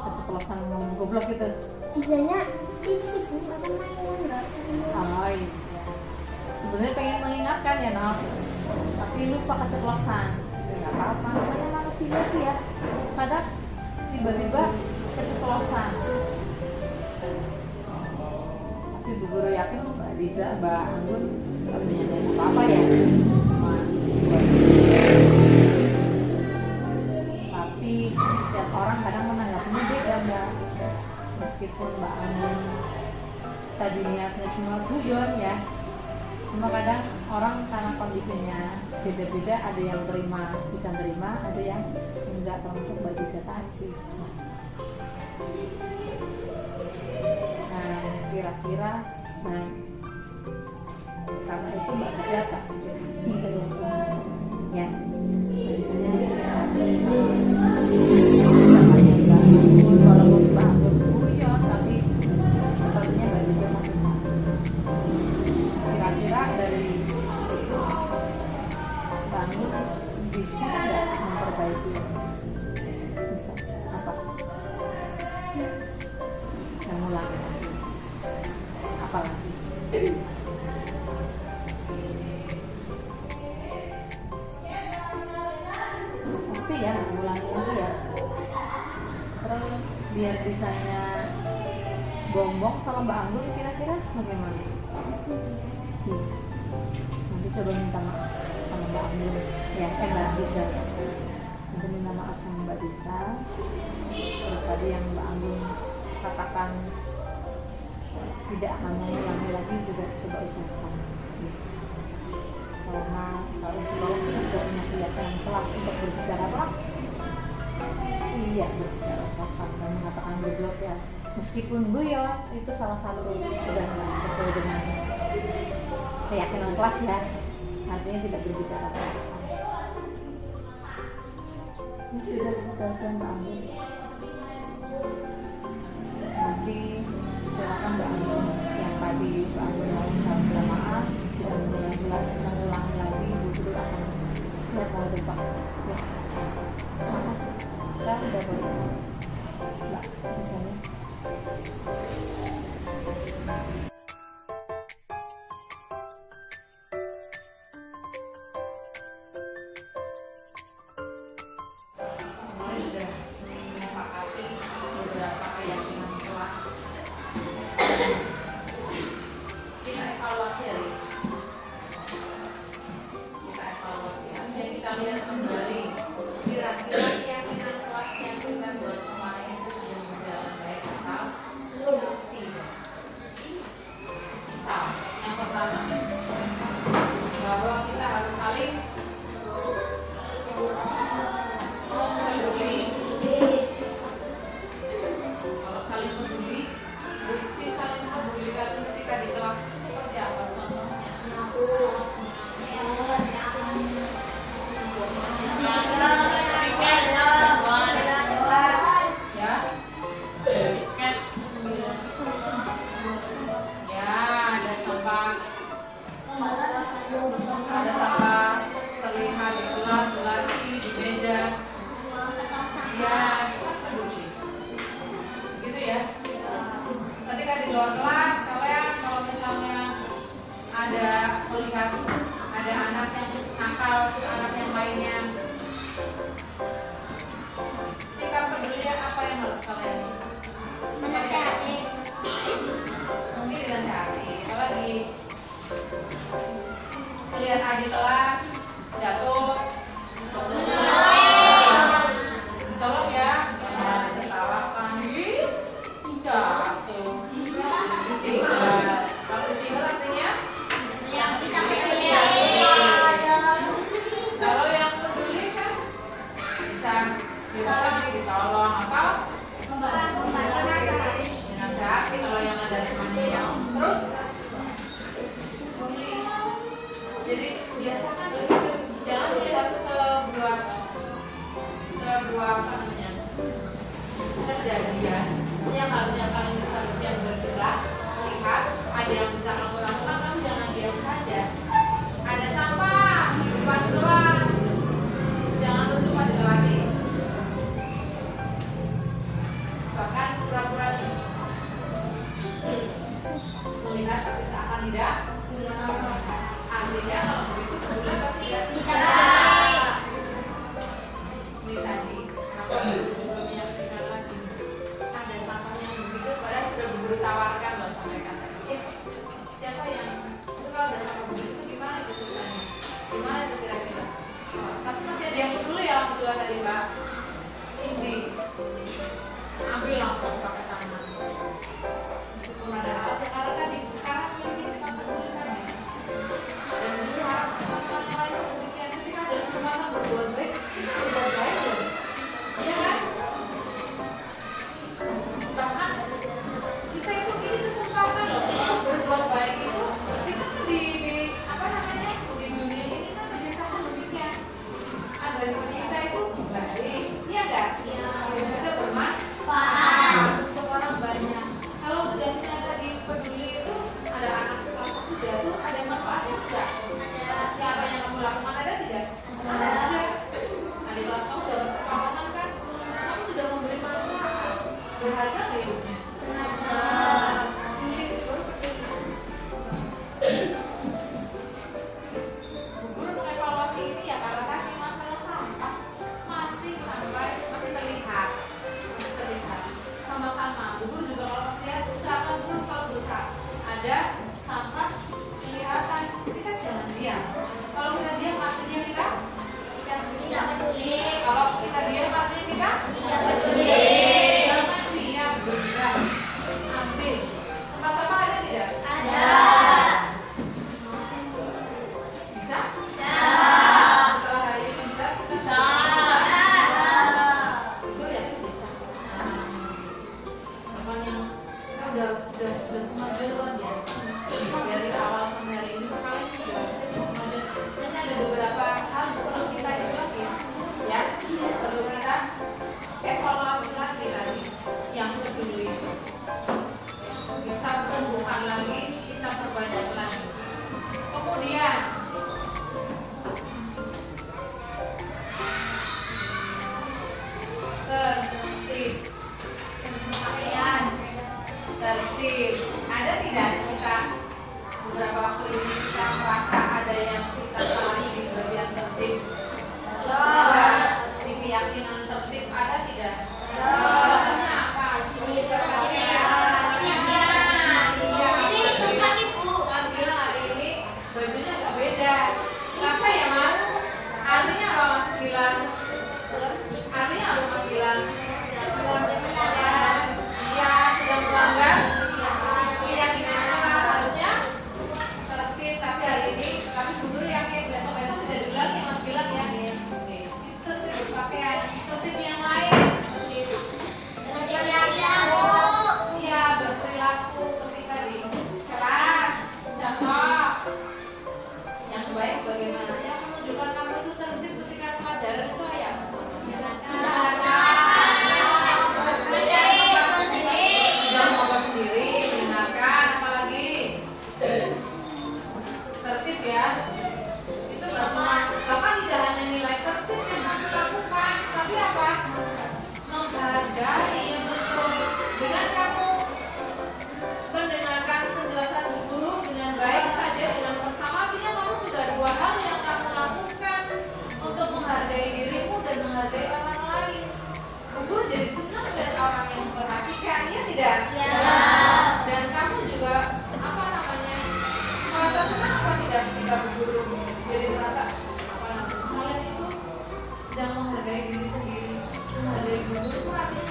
keceplosan goblok gitu. Bisanya itu sih Bu, apa mainan nggak serius. Oh iya. Sebenarnya pengen mengingatkan ya Nop, tapi lupa keceplosan. Ya nggak apa-apa, namanya manusia sih ya. Kadang tiba-tiba keceplosan. Tapi Bu Guru yakin Mbak Diza, Mbak Anggun nggak punya dana apa-apa ya. Cuma tapi setiap orang kadang menanggapinya beda Mbak. Meskipun Mbak Anggun tadi niatnya cuma guyon ya, cuma kadang orang karena kondisinya beda-beda, ada yang bisa terima, ada yang enggak, termasuk Mbak Diza tadi. Nah kira-kira karena itu Mbak Diza pasti ya, Mbak Dizanya walaupun Mbak Anggun guyon, tapi sepertinya Mbak Diza sakit hati. Kira-kira dari itu Mbak Anggun bisa nggak memperbaiki? Bisa apa? Yang ulangi lagi. Apa lagi? Pasti ya nggak ngulangi lagi ya. Terus biar desainnya bombong sama Mbak Anggun, kira-kira bagaimana? Iya. Nanti coba minta maaf sama Mbak Anggun ya, Mbak Diza. Nanti minta maaf sama Mbak Diza. Terus tadi yang Mbak Anggun katakan tidak akan mengulangi lagi, juga coba usahakan. Karena kalau sebelum kita sudah punya keyakinan kelas untuk berbicara lah. Iya, berbicara sopan dan mengatakan goblok ya. Meskipun guyon itu salah satu udah nggak sesuai dengan keyakinan kelas ya, artinya tidak berbicara soal ini sudah kita Mbak Anggun. Nanti silakan Mbak Anggun yang tadi Mbak Anggun mau salam berjamaah dan mengulangi lagi Bu Guru akan lihat mulai besok ya. Terima kasih. Kita udah boleh Mbak misalnya. Sudah menyepakati beberapa keyakinan kelas. Kita evaluasi hari. Kita evaluasi. Artinya kita lihat kembali kira-kira keyakinan kelas yang kita buat kemarin itu sudah berjalan baik atau tidak. Misal, yang pertama bahwa kita harus saling peduli. Kalau saling peduli, bukti saling mempedulikan ketika di kelas itu seperti apa contohnya? Ya, ya ada sampah terlihat di kelas, berlari di meja. Ya, kita peduli. Begitu ya. Ketika di luar kelas, kalian kalau misalnya ada melihat ada anak yang nakal, anak yang lainnya, sikap pedulinya apa yang harus kalian? Menasihati. Mungkin dinasihati. Apalagi lihat adik kelas jatuh, tolong ya, ditertawakan, jatuh, ditinggal. Kalau ditinggal artinya? Yang kita peduli. Kalau yang peduli kan bisa ditolong atau dinasihati. Kalau yang ada temannya terus peduli. Jadi biasakan begitu, jangan melihat sebuah apa namanya kejadian yang harusnya bergerak, melihat ada yang bisa kamu lakukan, kamu jangan diam saja. Ada sampah di depan kelas, jangan terus cuma dilewati. Bahkan pura-pura melihat tapi seakan tidak. Artinya kalau begitu kebetulan pasti tidak. Ini tadi kenapa juga menyampaikan lagi ada sampah yang begitu, padahal sudah berburu tawarkan loh sampaikan tadi. Siapa yang itu kalau ada sampah begitu itu gimana itu ceritanya? Gimana itu kira-kira? Tapi masih ada yang peduli ya alhamdulillah tadi Mbak. Ini ambil langsung pakai tangan. Meskipun ada alat yang karena tadi sekarang ini sikap peduli kami. Dan guru harap teman-teman yang lain demikian ketika ada kesempatan berbuat baik loh, ya kan? Bahkan kita itu ini kesempatan loh kalau berbuat baik itu kita kan di apa namanya di dunia ini kan diciptakan demikian agar kita itu baik, iya nggak? Kita bermanfaat.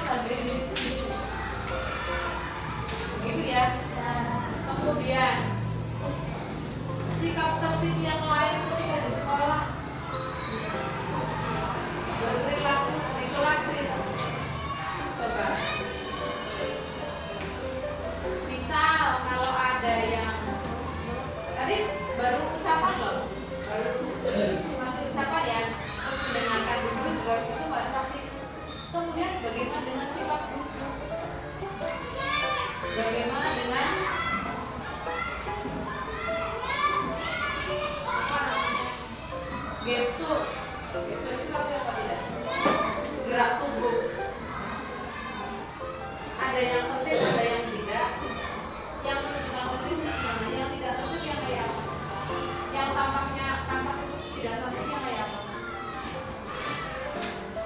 menghargai diri sendiri. Gitu ya. Kemudian sikap tertib yang lain ketika di sekolah, berperilaku di kelas. Coba, misal kalau ada yang tadi baru ucapan loh, baru masih ucapan ya, terus mendengarkan guru juga itu nggak pasti. Kemudian bagaimana dengan sifat guru? Bagaimana dengan apa namanya, gestur? Gestur itu apa tidak? Gerak tubuh. Ada yang penting, ada yang tidak. Yang menunjukkan penting gimana? Yang tidak penting yang kayak apa? Yang tampak itu tidak penting yang kayak apa?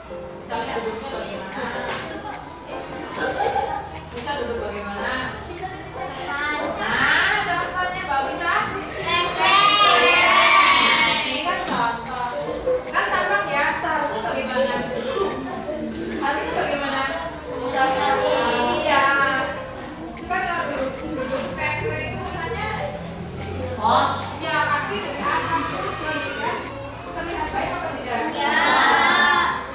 Misalnya duduknya bagaimana? Bisa duduk bagaimana? Nah, contohnya Mbak bisa? Ini kan contoh. Kan tampak ya, seharusnya bagaimana? Harusnya bagaimana? Iya. Itu kan kalau duduk pekre itu misalnya ya kaki dari atas kursi kan? Terlihat baik atau tidak?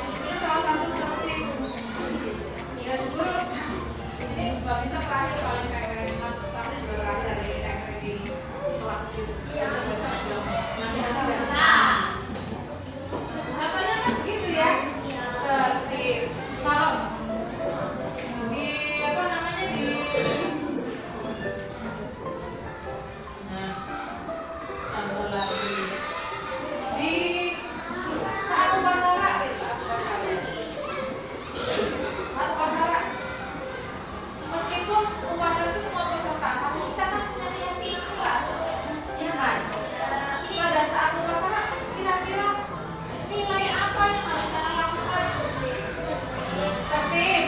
Itu salah satu tertib. Ya guru. Ini Mbak bisa terakhir paling kayak Mas Ramli juga terakhir ada di TKP di kelas gitu. Bisa baca belum? Nanti ada. Contohnya kan begitu ya. Tertib. Kalau di apa namanya di contoh lagi di saat upacara meskipun upacara itu semua peserta, tapi kita kan punya keyakinan keras, ya kan? Pada saat upacara kira-kira nilai apa yang harus kita lakukan? Tertib.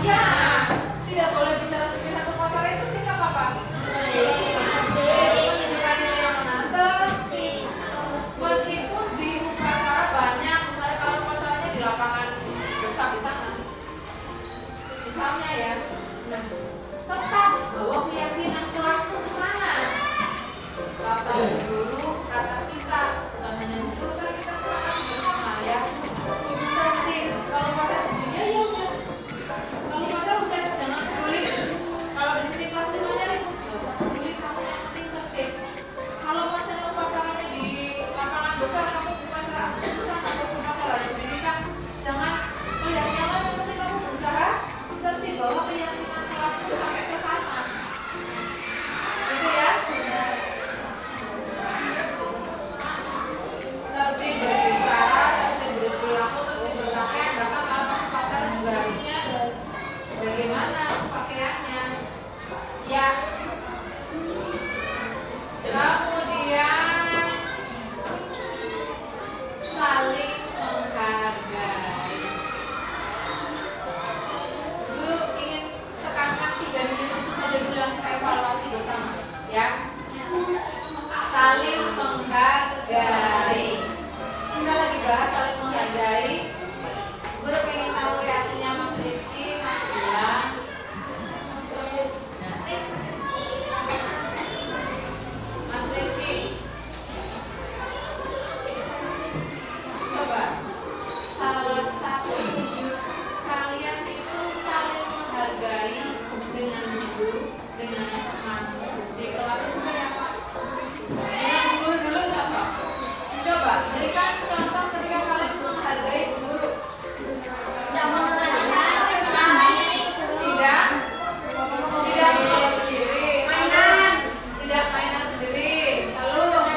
Ya, tidak boleh bicara sendiri satu upacara itu sikap apa? Menunjukkan nilai yang menantang. Meskipun di upacara banyak, misalnya kalau upacaranya di lapangan besar di sana, misalnya ya, nah, tetap bahwa keyakinan kelas itu ke sana. Kata guru, kata kita, bukan hanya guru, kan kita sepakat bersama ya. Tertib. Kalau pada dunia ya udah. Kalau pada udah jangan peduli. Kalau di sini kelas 5-nya ribut, nggak usah peduli, kamu yang penting tertib. Kalau misalnya upacaranya di lapangan besar, kamu upacara besar atau upacara di pendidikan, jangan melihat yang lain, yang penting kamu berusaha tertib bahwa keyakinan kelas itu sampai ke sana. Gitu ya. Tertib berbicara, tertib berperilaku, tertib berpakaian, bahkan kalau pas upacara juga harusnya bagaimana pakaiannya. Ya. Kemudian saling menghargai. Guru ingin tekankan 3 menit itu saja dulu yang kita evaluasi bersama, ya. Saling menghargai. Kita lagi bahas saling menghargai. Guru pengen tahu reaksinya Mas Rifki, Mas Gilang. Nah. Mas Rifki, coba salah satu wujud kalian itu saling menghargai dengan guru, dengan teman di kelas itu kayak apa? Dengan guru dulu contoh. Coba berikan contoh ketika kalian menghargai guru. Tidak membawa sendiri, tidak mainan sendiri, lalu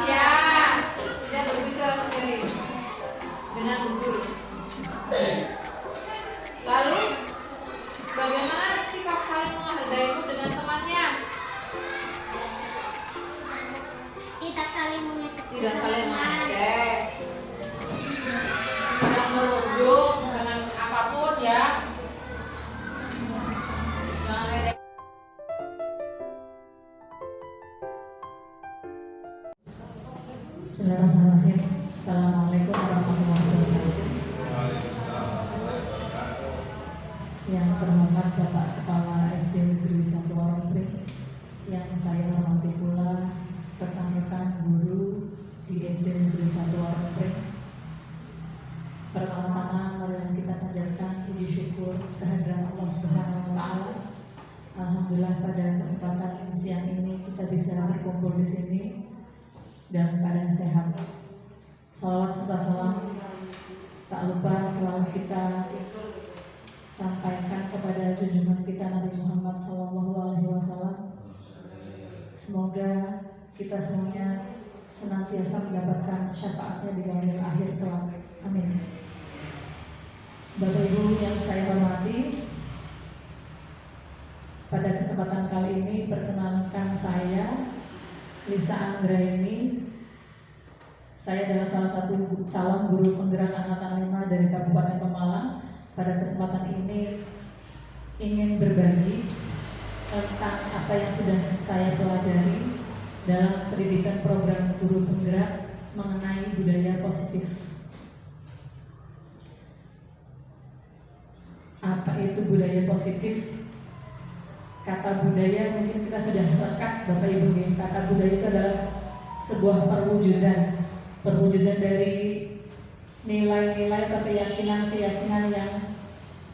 ya tidak berbicara sendiri dengan guru. Lalu bagaimana sikap saling menghargaimu dengan temannya? Tidak saling mengejek. Tidak saling mengejek, tidak merundung dengan apapun ya. Jangan ngejek. Bismillahirrahmanirrahim. Assalamualaikum warahmatullahi wabarakatuh. Yang terhormat Bapak Kepala SD Negeri 1 Warungpring, yang saya hormati pula rekan-rekan guru di SD Negeri 1 Warungpring. Pertama-tama marilah kita panjatkan puji syukur kehadiran Allah Subhanahu wa taala. Alhamdulillah pada kesempatan siang ini kita bisa berkumpul di sini dalam keadaan sehat. Salawat serta salam tak lupa selalu kita sampaikan kepada junjungan kita Nabi Muhammad SAW. Semoga kita semuanya senantiasa mendapatkan syafaatnya di yaumil akhir kelak. Amin. Bapak Ibu yang saya hormati, pada kesempatan kali ini perkenalkan saya Lisa Anggraini. Saya adalah salah satu calon guru penggerak angkatan 5 dari Kabupaten Pemalang. Pada kesempatan ini ingin berbagi tentang apa yang sudah saya pelajari dalam pendidikan program guru penggerak mengenai budaya positif. Apa itu budaya positif? Kata budaya mungkin kita sudah lekat, Bapak Ibu. Kata budaya itu adalah sebuah perwujudan dari nilai-nilai atau keyakinan-keyakinan yang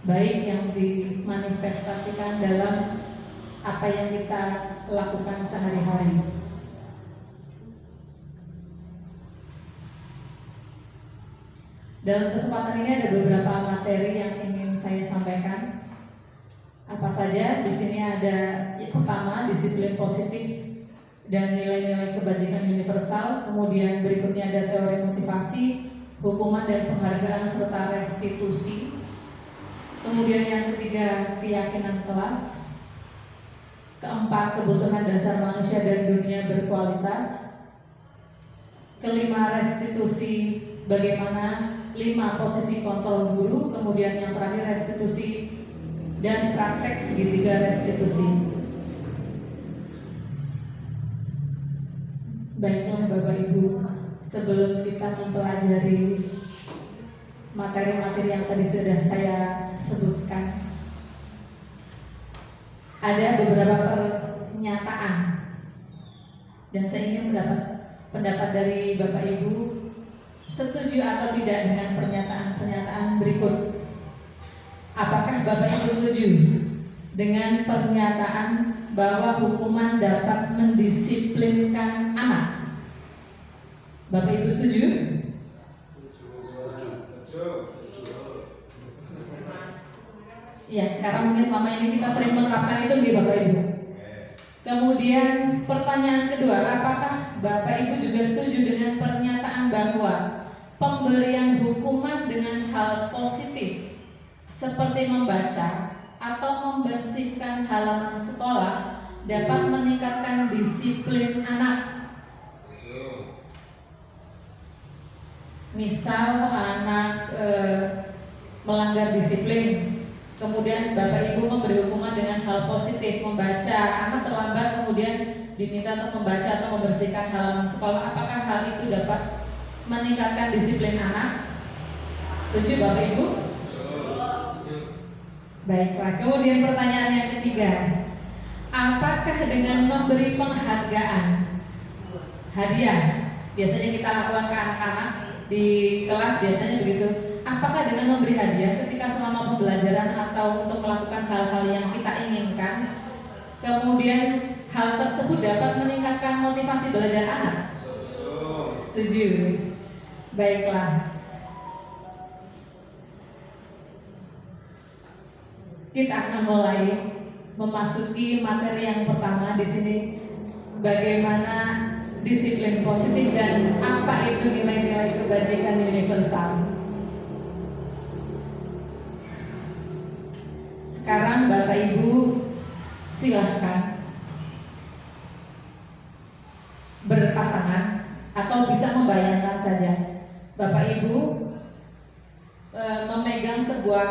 baik yang dimanifestasikan dalam apa yang kita lakukan sehari-hari. Dalam kesempatan ini ada beberapa materi yang ingin saya sampaikan. Apa saja? Di sini ada yang pertama disiplin positif dan nilai-nilai kebajikan universal. Kemudian berikutnya ada teori motivasi, hukuman dan penghargaan serta restitusi. Kemudian yang ketiga keyakinan kelas. Keempat kebutuhan dasar manusia dan dunia berkualitas. Kelima restitusi, bagaimana 5 posisi kontrol guru. Kemudian yang terakhir restitusi dan praktek segitiga restitusi. Baiklah Bapak Ibu, sebelum kita mempelajari materi-materi yang tadi sudah saya sebutkan, ada beberapa pernyataan dan saya ingin mendapat pendapat dari Bapak Ibu, setuju atau tidak dengan pernyataan-pernyataan berikut. Apakah Bapak Ibu setuju dengan pernyataan bahwa hukuman dapat mendisiplinkan anak? Bapak Ibu setuju? Ya, karena mungkin selama ini kita sering menerapkan itu di Bapak Ibu. Kemudian pertanyaan kedua, apakah Bapak Ibu juga setuju dengan pernyataan bahwa pemberian hukuman dengan hal positif seperti membaca atau membersihkan halaman sekolah dapat meningkatkan disiplin anak? Misal anak melanggar disiplin, kemudian Bapak Ibu memberi hukuman dengan hal positif, membaca, anak terlambat kemudian diminta untuk membaca atau membersihkan halaman sekolah. Apakah hal itu dapat meningkatkan disiplin anak? Setuju Bapak Ibu? Baiklah, kemudian pertanyaan yang ketiga, apakah dengan memberi penghargaan, hadiah, biasanya kita lakukan ke anak-anak di kelas biasanya begitu, apakah dengan memberi hadiah ketika selama pembelajaran atau untuk melakukan hal-hal yang kita inginkan, kemudian hal tersebut dapat meningkatkan motivasi belajar anak? Setuju. Baiklah, kita akan mulai memasuki materi yang pertama di sini, bagaimana disiplin positif dan apa itu nilai-nilai kebajikan universal. Sekarang Bapak Ibu silahkan berpasangan atau bisa membayangkan saja Bapak Ibu memegang sebuah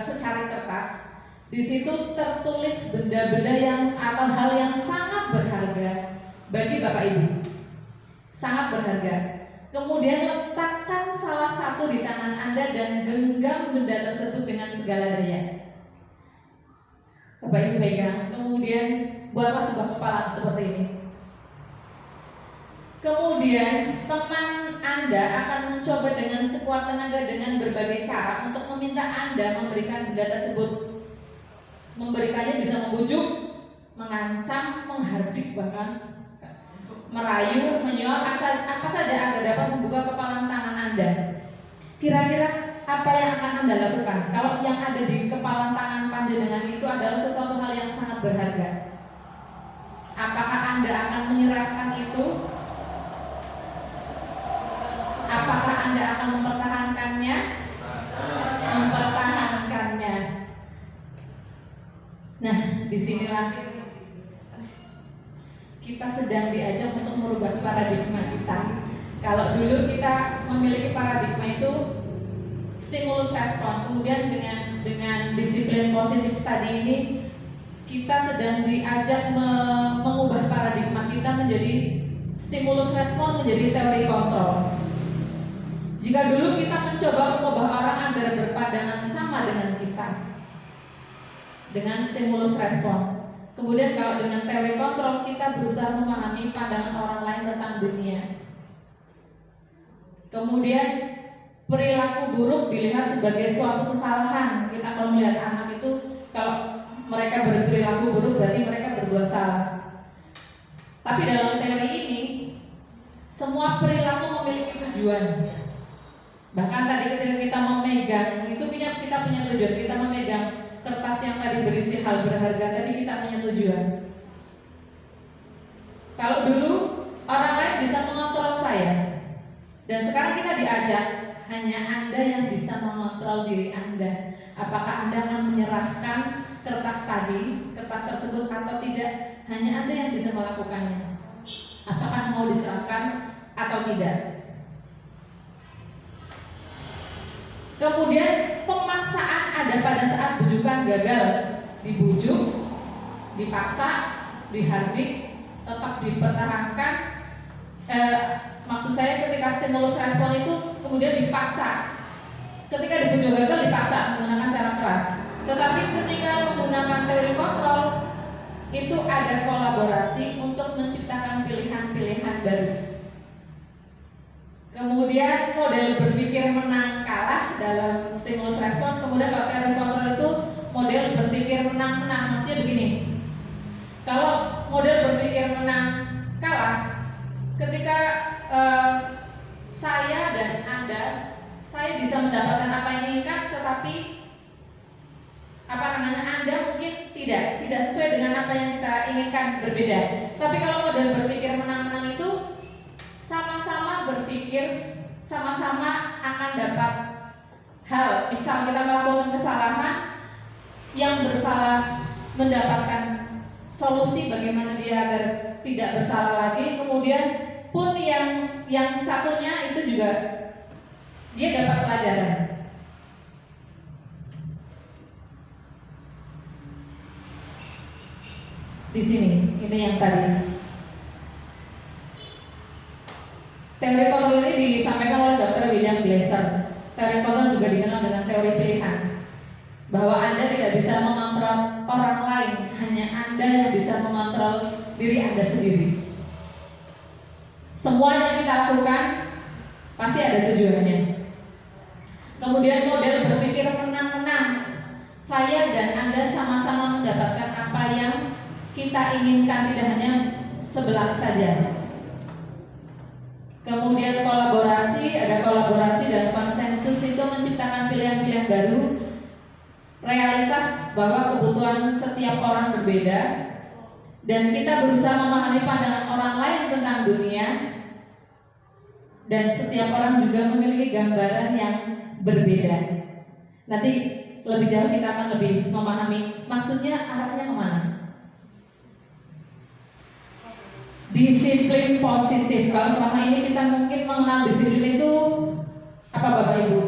secari kertas. Di situ tertulis benda-benda yang atau hal yang sangat berharga bagi Bapak Ibu, sangat berharga. Kemudian letakkan salah satu di tangan Anda dan genggam benda tersebut dengan segala daya. Bapak Ibu pegang, kemudian buatlah sebuah kepala seperti ini. Kemudian teman Anda akan mencoba dengan sekuat tenaga dengan berbagai cara untuk meminta Anda memberikan benda tersebut. Memberikannya bisa membujuk, mengancam, menghardik, bahkan merayu, menyuap, apa saja agar dapat membuka kepalan tangan Anda. Kira-kira apa yang akan Anda lakukan? Kalau yang ada di kepalan tangan panjenengan itu adalah sesuatu hal yang sangat berharga, apakah Anda akan menyerahkan itu? Apakah Anda akan mempertahankannya? Mempertahankannya. Nah, disinilah kita sedang diajak untuk merubah paradigma kita. Kalau dulu kita memiliki paradigma itu stimulus respon, kemudian dengan disiplin positif tadi ini kita sedang diajak mengubah paradigma kita menjadi stimulus respon menjadi teori kontrol. Jika dulu kita mencoba mengubah orang agar berpandangan sama dengan kita dengan stimulus respon, kemudian kalau dengan teori kontrol kita berusaha memahami pandangan orang lain tentang dunia. Kemudian perilaku buruk dilihat sebagai suatu kesalahan. Kita kalau melihat anak itu, kalau mereka berperilaku buruk berarti mereka berbuat salah. Tapi dalam teori ini semua perilaku memiliki tujuan. Bahkan tadi ketika kita memegang itu kita punya tujuan. Kita memegang kertas yang tadi berisi hal berharga tadi kita punya tujuan. Kalau dulu orang lain bisa mengontrol saya, dan sekarang kita diajak hanya Anda yang bisa mengontrol diri Anda. Apakah Anda akan menyerahkan kertas tersebut atau tidak? Hanya Anda yang bisa melakukannya. Apakah mau diserahkan atau tidak? Kemudian pemaksaan ada pada saat bujukan gagal. Dibujuk, dipaksa, dihardik, tetap dipertahankan. Maksud saya ketika stimulus respon itu kemudian dipaksa. Ketika dibujuk gagal dipaksa menggunakan cara keras. Tetapi ketika menggunakan teori kontrol itu ada kolaborasi untuk menciptakan pilihan-pilihan baru. Kemudian model berpikir menang kalah dalam stimulus respon. Kemudian kalau teori kontrol itu model berpikir menang-menang. Maksudnya begini, kalau model berpikir menang kalah, ketika saya dan Anda, saya bisa mendapatkan apa yang diinginkan, tetapi Anda mungkin tidak sesuai dengan apa yang kita inginkan, berbeda. Tapi kalau model berpikir menang-menang itu sama-sama berpikir, sama-sama akan dapat hal. Misal kita melakukan kesalahan, yang bersalah mendapatkan solusi bagaimana dia agar tidak bersalah lagi. Kemudian pun yang satunya itu juga dia dapat pelajaran. Di sini, ini yang tadi. Teori kontrol ini disampaikan oleh Dr. William Glasser. Teori kontrol juga dikenal dengan teori pilihan, bahwa Anda tidak bisa mengontrol orang lain, hanya Anda yang bisa mengontrol diri Anda sendiri. Semua yang kita lakukan pasti ada tujuannya. Kemudian model berpikir menang-menang. Saya dan Anda sama-sama mendapatkan apa yang kita inginkan, tidak hanya sebelah saja. Kemudian kolaborasi, ada kolaborasi dan konsensus itu menciptakan pilihan-pilihan baru. Realitas bahwa kebutuhan setiap orang berbeda, dan kita berusaha memahami pandangan orang lain tentang dunia, dan setiap orang juga memiliki gambaran yang berbeda. Nanti lebih jauh kita akan lebih memahami maksudnya arahnya kemana. Disiplin positif. Kalau selama ini kita mungkin mengenal disiplin itu apa, Bapak Ibu?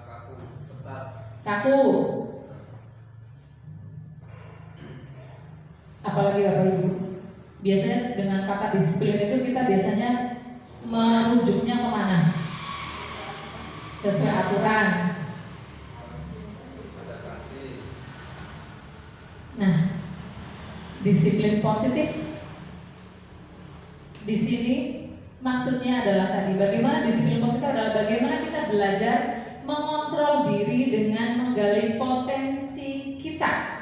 Kaku, ketat. Kaku. Apalagi Bapak Ibu? Biasanya dengan kata disiplin itu kita biasanya merujuknya kemana? Sesuai aturan. Ada sanksi. Disiplin positif di sini maksudnya adalah tadi bagaimana disiplin positif adalah bagaimana kita belajar mengontrol diri dengan menggali potensi kita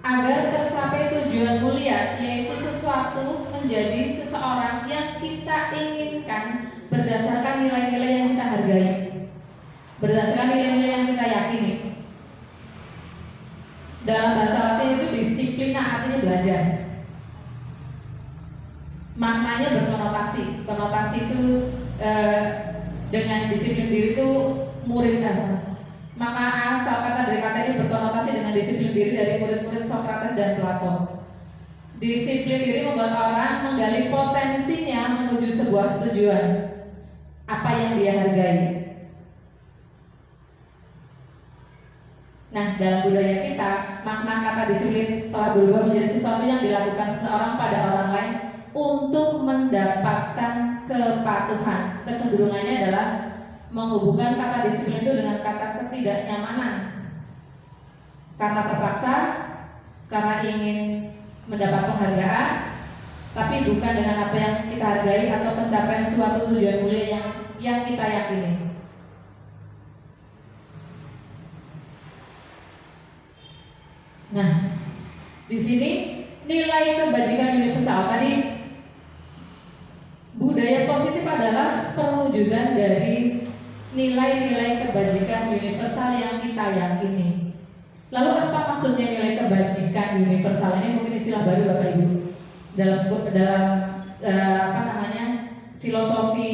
agar tercapai tujuan mulia, yaitu sesuatu menjadi seseorang yang kita inginkan berdasarkan nilai-nilai yang kita hargai, berdasarkan nilai-nilai yang kita yakini. Dalam bahasa Latin itu disiplina artinya belajar. Maknanya berkonotasi. Konotasi itu dengan disiplin diri itu murid Maka asal kata dari kata ini berkonotasi dengan disiplin diri dari murid-murid Socrates dan Plato. Disiplin diri membuat orang menggali potensinya menuju sebuah tujuan, apa yang dia hargai. Nah, dalam budaya kita, makna kata disiplin telah berubah menjadi sesuatu yang dilakukan seseorang pada orang lain untuk mendapatkan kepatuhan. Kecenderungannya adalah menghubungkan kata disiplin itu dengan kata ketidaknyamanan. Karena terpaksa, karena ingin mendapat penghargaan, tapi bukan dengan apa yang kita hargai atau pencapaian suatu tujuan mulia yang kita yakini. Nah, di sini nilai kebajikan universal tadi, budaya positif adalah perwujudan dari nilai-nilai kebajikan universal yang kita yakini. Lalu apa maksudnya nilai kebajikan universal? Ini mungkin istilah baru Bapak Ibu dalam filosofi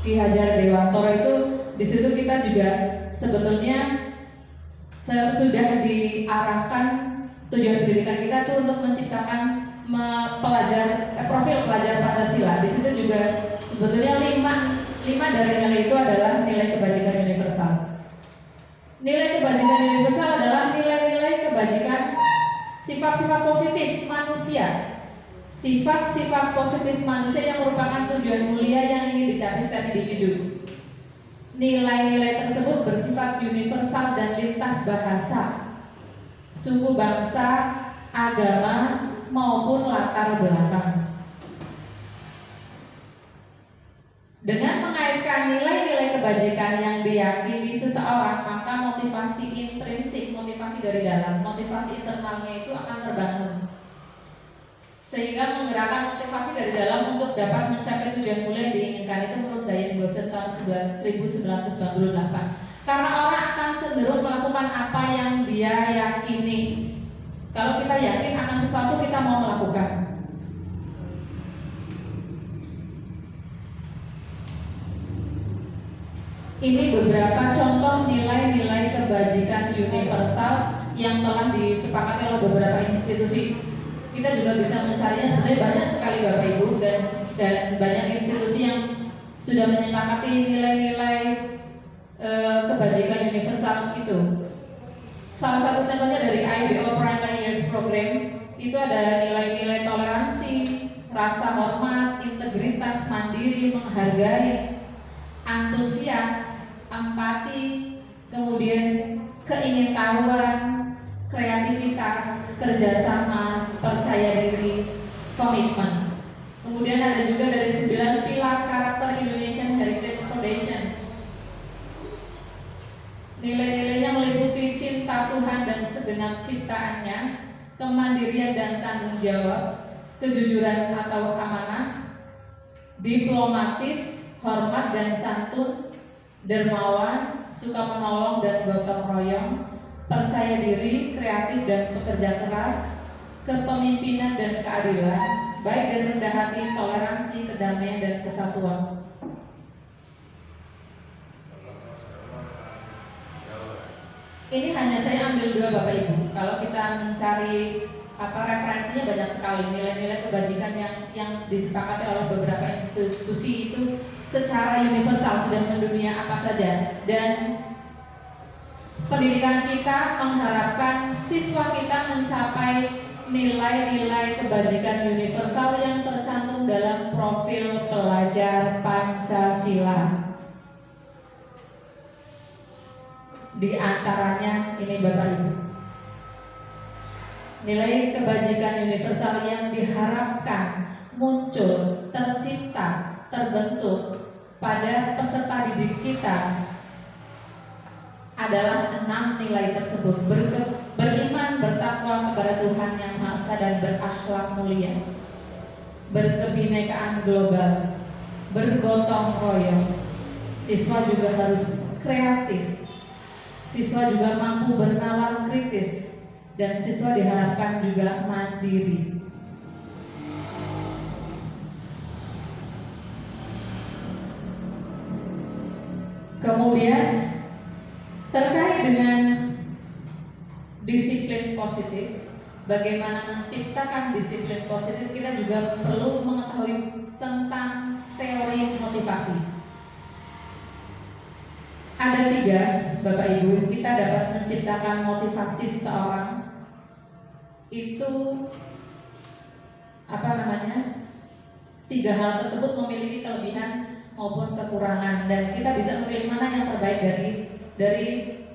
Ki Hajar Dewantara itu. Di situ kita juga sebetulnya sudah diarahkan tujuan pendidikan kita tuh untuk menciptakan profil pelajar Pancasila. Di situ juga sebetulnya lima dari nilai itu adalah nilai kebajikan universal. Nilai kebajikan universal adalah nilai-nilai kebajikan sifat-sifat positif manusia. Sifat-sifat positif manusia yang merupakan tujuan mulia yang ingin dicapai setiap individu. Nilai-nilai tersebut bersifat universal dan lintas bahasa, suku bangsa, agama, maupun latar belakang. Dengan mengaitkan nilai-nilai kebajikan yang diyakini seseorang, maka motivasi intrinsik, motivasi dari dalam, motivasi internalnya itu akan terbangun, sehingga menggerakkan motivasi dari dalam untuk dapat mencapai tujuan mulia yang diinginkan. Itu menurut Diane Gosset tahun 1998. Karena orang akan cenderung melakukan apa yang dia yakini. Kalau kita yakin akan sesuatu, kita mau melakukan. Ini beberapa contoh nilai-nilai kebajikan universal yang telah disepakati oleh beberapa institusi. Kita juga bisa mencarinya, sebenarnya banyak sekali Bapak Ibu, dan banyak institusi yang sudah menyepakati nilai-nilai kebajikan universal itu. Salah satu contohnya dari IBO Primary Years Program itu ada nilai-nilai toleransi, rasa hormat, integritas, mandiri, menghargai, antusias, empati, kemudian keingintahuan, kreativitas, kerjasama, percaya diri, komitmen. Kemudian ada juga dari 9 pilar karakter Indonesian Heritage Foundation. Nilai-nilainya meliputi cinta Tuhan dan segenap ciptaannya, kemandirian dan tanggung jawab, kejujuran atau amanah, diplomatis, hormat dan santun, dermawan, suka menolong dan gotong royong, percaya diri, kreatif dan pekerja keras, kepemimpinan dan keadilan, baik dan rendah hati, toleransi, kedamaian dan kesatuan. Ini hanya saya ambil 2 Bapak Ibu. Kalau kita mencari referensinya banyak sekali, nilai-nilai kebajikan yang disepakati oleh beberapa institusi itu secara universal sudah mendunia apa saja. Dan pendidikan kita mengharapkan siswa kita mencapai nilai-nilai kebajikan universal yang tercantum dalam profil pelajar Pancasila. Di antaranya ini Bapak Ibu. nilai kebajikan universal yang diharapkan muncul, tercipta, terbentuk pada peserta didik kita adalah 6 nilai tersebut: beriman, bertakwa kepada Tuhan Yang Maha Esa dan berakhlak mulia, berkebinekaan global, bergotong royong. Siswa juga harus kreatif, siswa juga mampu bernalar kritis, dan siswa diharapkan juga mandiri. Kemudian terkait dengan disiplin positif, bagaimana menciptakan disiplin positif, kita juga perlu mengetahui tentang teori motivasi. Ada 3, Bapak Ibu, kita dapat menciptakan motivasi seseorang. Itu 3 hal tersebut memiliki kelebihan maupun kekurangan, dan kita bisa memilih mana yang terbaik dari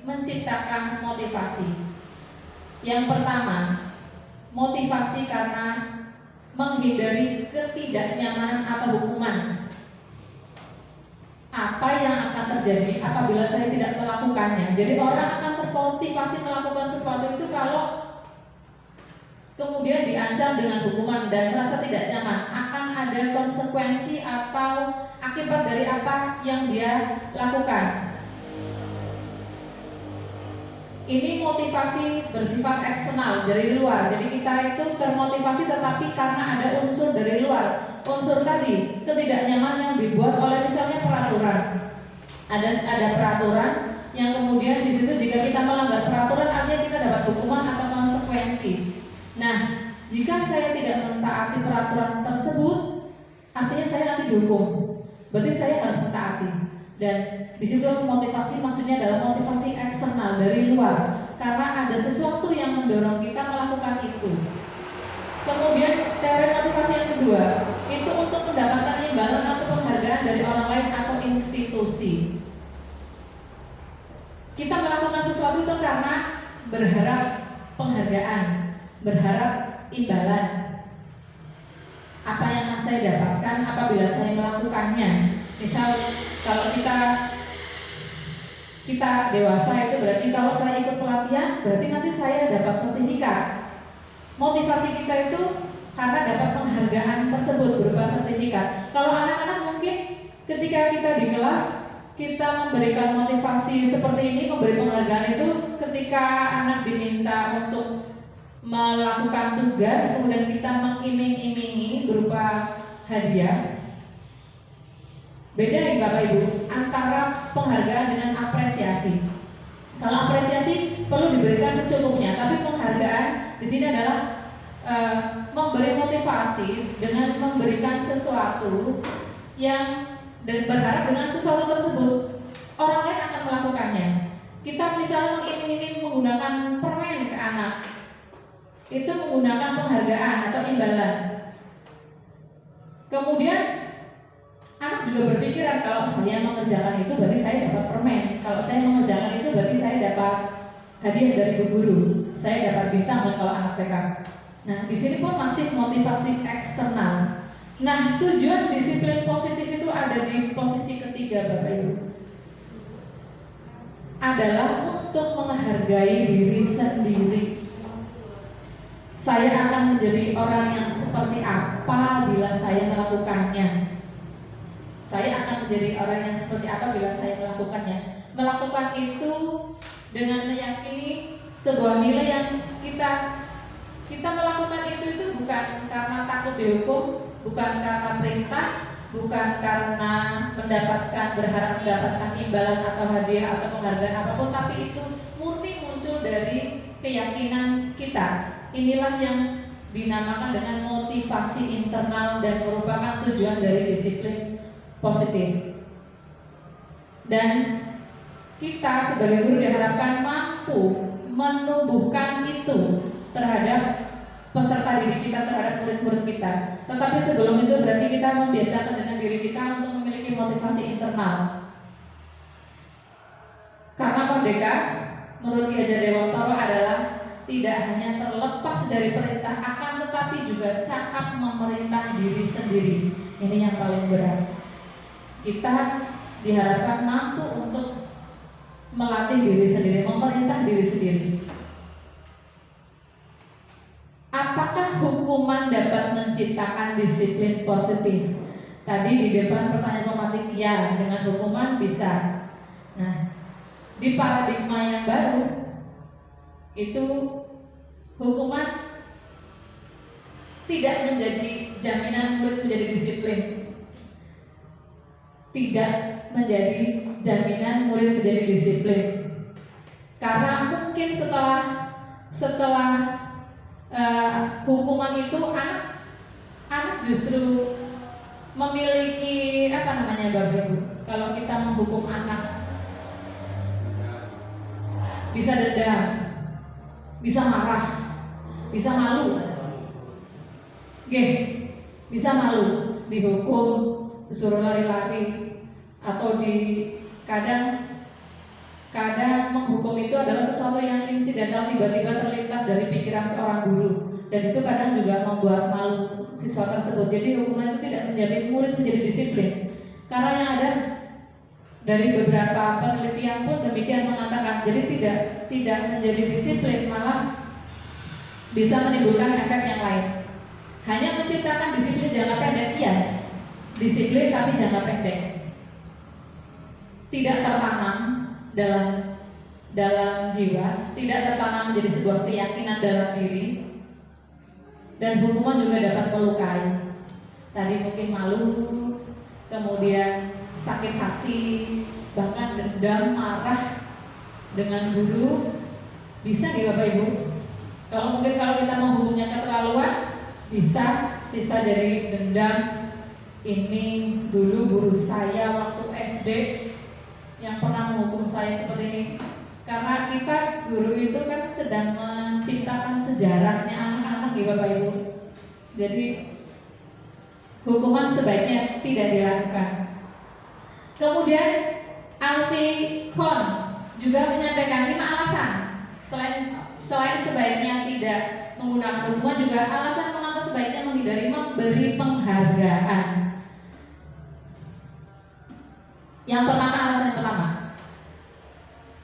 menciptakan motivasi. Yang pertama, motivasi karena menghindari ketidaknyamanan atau hukuman. Apa yang akan terjadi apabila saya tidak melakukannya? Jadi orang akan termotivasi melakukan sesuatu itu kalau kemudian diancam dengan hukuman dan merasa tidak nyaman. Akan ada konsekuensi atau akibat dari apa yang dia lakukan. Ini motivasi bersifat eksternal, dari luar. Jadi kita itu termotivasi tetapi karena ada unsur dari luar. Unsur tadi, ketidaknyamanan yang dibuat oleh misalnya peraturan. Ada peraturan yang kemudian di situ jika kita melanggar peraturan artinya kita dapat hukuman atau konsekuensi. Nah, jika saya tidak mentaati peraturan tersebut, artinya saya nanti dihukum. Berarti saya harus mentaati. Dan di situ motivasi maksudnya adalah motivasi eksternal dari luar, karena ada sesuatu yang mendorong kita melakukan itu. Kemudian teori motivasi yang kedua itu untuk mendapatkan imbalan atau penghargaan dari orang lain atau institusi. Kita melakukan sesuatu itu karena berharap penghargaan, berharap imbalan. Apa yang akan saya dapatkan apabila saya melakukannya? Misal kalau kita dewasa itu berarti kalau saya ikut pelatihan berarti nanti saya dapat sertifikat. Motivasi kita itu karena dapat penghargaan tersebut berupa sertifikat. Kalau anak-anak mungkin ketika kita di kelas kita memberikan motivasi seperti ini, memberi penghargaan itu ketika anak diminta untuk melakukan tugas kemudian kita mengiming-imingi berupa hadiah. Beda nih Bapak Ibu antara penghargaan dengan apresiasi. Kalau apresiasi perlu diberikan secukupnya, tapi penghargaan di sini adalah memberi motivasi dengan memberikan sesuatu yang dan berharap dengan sesuatu tersebut orang lain akan melakukannya. Kita misalnya mengiming-iming menggunakan permen ke anak, itu menggunakan penghargaan atau imbalan. Kemudian anak juga berpikiran kalau saya mengerjakan itu berarti saya dapat permen, kalau saya mengerjakan itu berarti saya dapat hadiah dari bu guru, saya dapat bintang kalau anak TK. Nah, di sini pun masih motivasi eksternal. Nah, tujuan disiplin positif itu ada di posisi ketiga Bapak Ibu. Adalah untuk menghargai diri sendiri. Saya akan menjadi orang yang seperti apa bila saya melakukannya. Saya akan menjadi orang yang seperti apa bila saya melakukannya. Melakukan itu dengan meyakini sebuah nilai yang kita melakukan itu bukan karena takut dihukum, bukan karena perintah, bukan karena berharap mendapatkan imbalan atau hadiah atau penghargaan apapun, tapi itu murni muncul dari keyakinan kita. Inilah yang dinamakan dengan motivasi internal dan merupakan tujuan dari disiplin positif. Dan kita sebagai guru diharapkan mampu menumbuhkan itu terhadap peserta didik kita, terhadap murid-murid kita. Tetapi sebelum itu berarti kita membiasakan dengan diri kita untuk memiliki motivasi internal. Karena merdeka menurut Ki Hajar Dewantara adalah tidak hanya terlepas dari perintah, akan tetapi juga cakap memerintah diri sendiri. Ini yang paling berat. Kita diharapkan mampu untuk melatih diri sendiri, memerintah diri sendiri. Apakah hukuman dapat menciptakan disiplin positif? Tadi di depan pertanyaan pematik, ya, dengan hukuman bisa. Nah, di paradigma yang baru itu hukuman tidak menjadi jaminan untuk menjadi disiplin, tidak menjadi jaminan murid menjadi disiplin, karena mungkin setelah hukuman itu anak justru memiliki Bapak Ibu, kalau kita menghukum anak bisa dendam, bisa marah, bisa malu, bisa malu, dihukum, disuruh lari-lari, atau kadang menghukum itu adalah sesuatu yang insidental, tiba-tiba terlintas dari pikiran seorang guru, dan itu kadang juga membuat malu siswa tersebut. Jadi hukuman itu tidak menjadi murid menjadi disiplin, karena yang ada dari beberapa penelitian pun demikian mengatakan. Jadi tidak menjadi disiplin, malah bisa menimbulkan efek yang lain. Hanya menciptakan disiplin jangka pendek, iya, disiplin tapi jangka pendek, tidak tertanam dalam jiwa, tidak tertanam menjadi sebuah keyakinan dalam diri, dan hukuman juga dapat melukai. Tadi mungkin malu, kemudian sakit hati, bahkan dendam, marah dengan guru, bisa nih Bapak Ibu. Kalau kita menghukumnya keterlaluan, bisa sisa dari dendam. Ini dulu guru saya waktu SD yang pernah menghukum saya seperti ini. Karena kita guru itu kan sedang menciptakan sejarahnya anak-anak ya Bapak Ibu. Jadi hukuman sebaiknya tidak dilakukan. Kemudian Alfie Kohn juga menyampaikan 5 alasan selain sebaiknya tidak menggunakan hukuman, juga alasan mengapa sebaiknya menghindari memberi penghargaan. Alasan yang pertama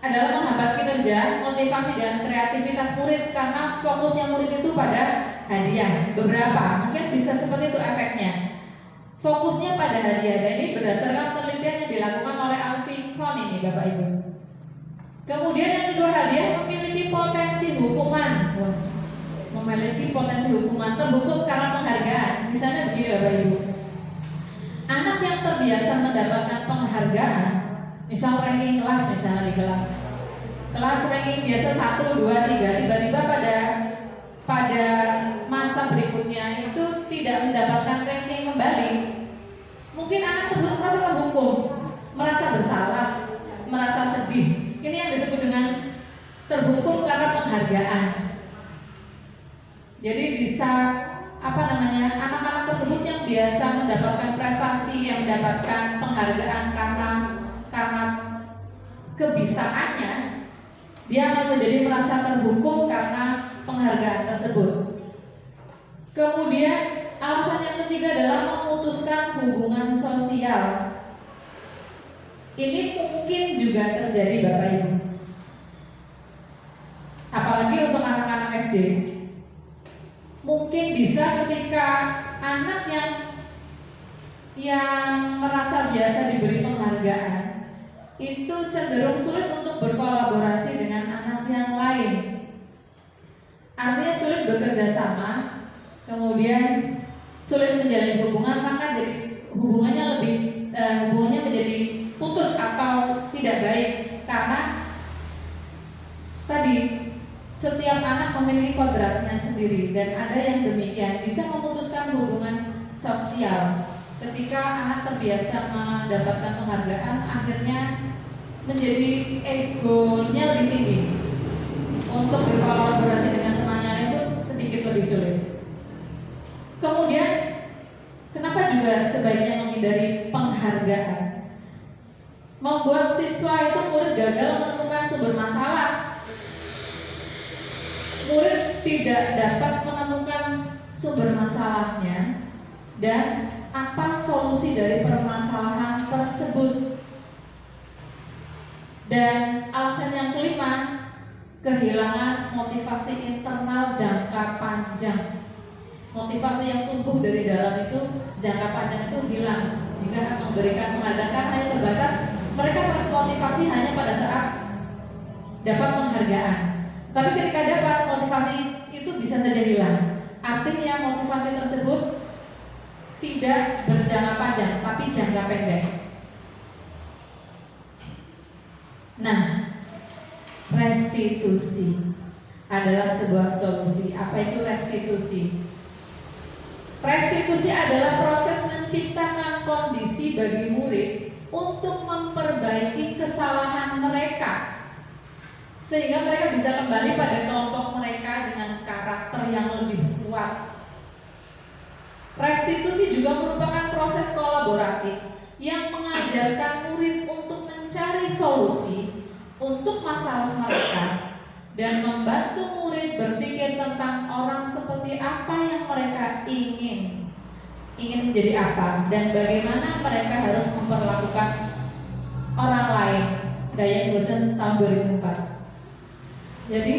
adalah menghambat kinerja, motivasi dan kreativitas murid, karena fokusnya murid itu pada hadiah. Beberapa mungkin bisa seperti itu efeknya. Fokusnya pada hadiah, dan ini berdasarkan penelitian yang dilakukan oleh Alfie Kohn ini Bapak Ibu. Kemudian yang kedua, hadiah memiliki potensi hukuman. Memiliki potensi hukuman terbukti karena penghargaan. Misalnya begini Bapak Ibu, anak yang terbiasa mendapatkan penghargaan, misal ranking kelas, misalnya di kelas ranking biasa 1, 2, 3, tiba-tiba pada masa berikutnya itu tidak mendapatkan ranking kembali, mungkin anak tersebut merasa terhukum, merasa bersalah, merasa sedih. Ini yang disebut dengan terhukum karena penghargaan. Jadi bisa anak-anak tersebut yang biasa mendapatkan prestasi, yang mendapatkan penghargaan karena kebisaannya, dia akan menjadi merasa terhukum karena penghargaan tersebut. Kemudian alasan yang ketiga adalah memutuskan hubungan sosial. Ini mungkin juga terjadi Bapak Ibu, apalagi untuk anak-anak SD. Mungkin bisa ketika anak yang merasa biasa diberi penghargaan itu cenderung sulit untuk berkolaborasi dengan anak yang lain. Artinya sulit bekerja sama, kemudian sulit menjalin hubungan, maka jadi hubungannya menjadi putus atau tidak baik, karena tadi setiap anak memiliki kodratnya sendiri, dan ada yang demikian bisa memutuskan hubungan sosial. Ketika anak terbiasa mendapatkan penghargaan, akhirnya menjadi egonya lebih tinggi, untuk berkolaborasi dengan temannya itu sedikit lebih sulit. Kemudian kenapa juga sebaiknya menghindari penghargaan? Membuat siswa itu murid gagal menemukan sumber masalah. murid tidak dapat menemukan sumber masalahnya dan apa solusi dari permasalahan tersebut. Dan alasan yang kelima, kehilangan motivasi internal jangka panjang. Motivasi yang tumbuh dari dalam itu jangka panjang itu hilang jika memberikan penghargaan karena hanya terbatas. Mereka termotivasi hanya pada saat dapat penghargaan. Tapi ketika dapat, motivasi itu bisa saja hilang. Artinya motivasi tersebut tidak berjangka panjang, tapi jangka pendek. Nah, restitusi adalah sebuah solusi. Apa itu restitusi? Restitusi adalah proses menciptakan kondisi bagi murid untuk memperbaiki kesalahan mereka, sehingga mereka bisa kembali pada kelompok mereka dengan karakter yang lebih kuat. Restitusi juga merupakan proses kolaboratif yang mengajarkan murid untuk mencari solusi untuk masalah mereka dan membantu murid berpikir tentang orang seperti apa yang mereka ingin menjadi apa dan bagaimana mereka harus memperlakukan orang lain. Diane Goshen tahun 2004. Jadi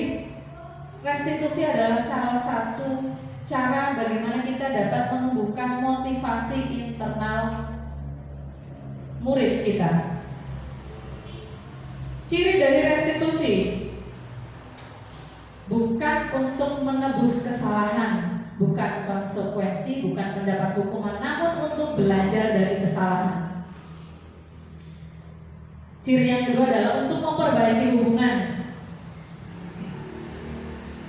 restitusi adalah salah satu cara bagaimana kita dapat menumbuhkan motivasi internal murid kita. Ciri dari restitusi bukan untuk menebus kesalahan, bukan konsekuensi, bukan mendapat hukuman, namun untuk belajar dari kesalahan. Ciri yang kedua adalah untuk memperbaiki hubungan.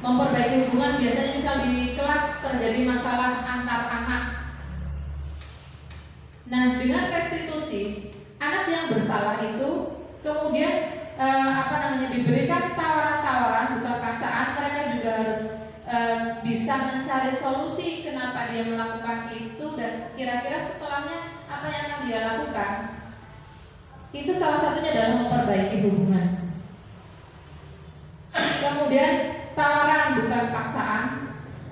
Memperbaiki hubungan biasanya misal di kelas terjadi masalah antar anak. Nah, dengan restitusi, anak yang bersalah itu kemudian diberikan tawaran-tawaran, bukan paksaan. Mereka juga harus bisa mencari solusi kenapa dia melakukan itu dan kira-kira setelahnya apa yang akan dia lakukan. Itu salah satunya adalah memperbaiki hubungan. Kemudian tawaran bukan paksaan.